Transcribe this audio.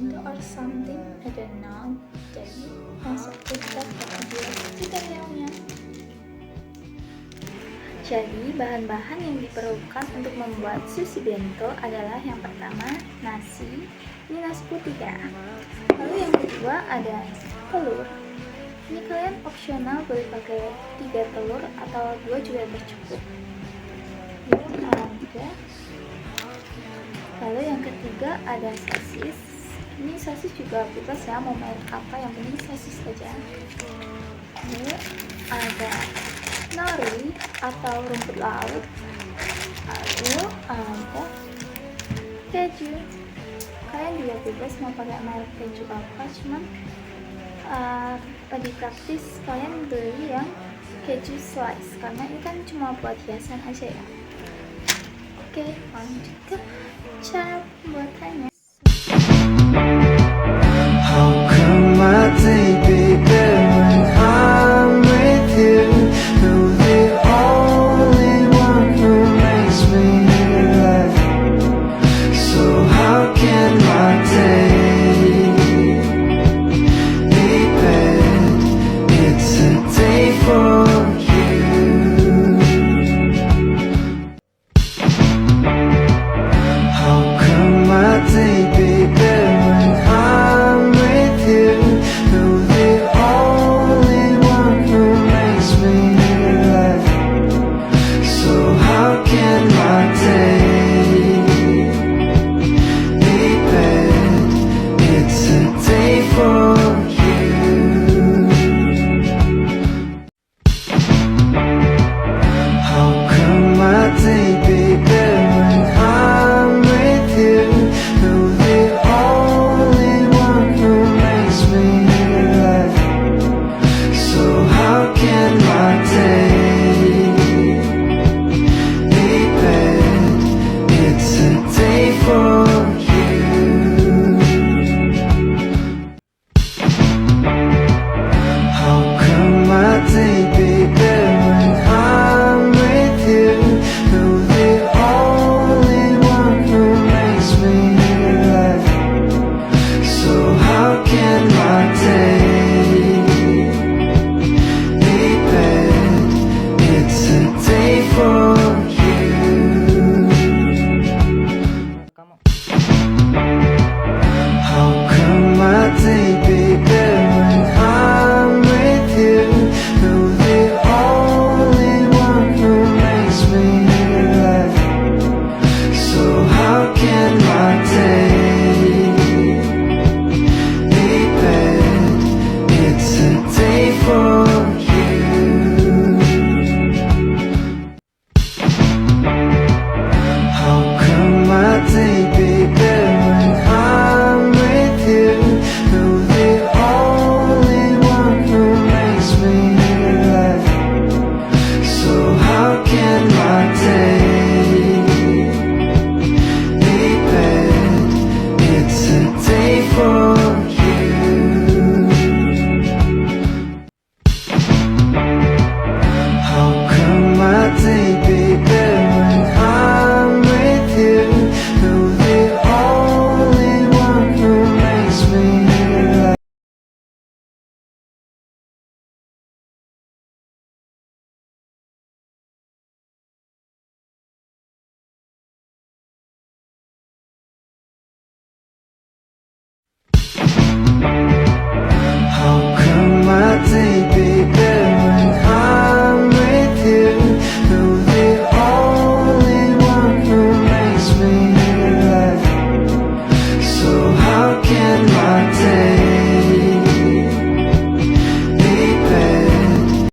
bento or something, I don't know. Jadi masuk ke video tutorialnya. Jadi bahan-bahan yang diperlukan untuk membuat sushi bento adalah yang pertama nasi, ini nasi putih ya. Lalu yang kedua ada telur. Ini kalian opsional, boleh pakai 3 telur atau 2 juga bercukup. Lalu yang ketiga ada sosis. Ini sosis juga bebas ya, mau merek apa, yang penting sosis saja. Lalu ada nori atau rumput laut. Lalu ada keju. Kalian juga bebas mau pakai merek keju apa, cuman lebih praktis kalian beli yang keju slice karena ini kan cuma buat hiasan aja ya. Oke, lanjut ke cara pembuatannya.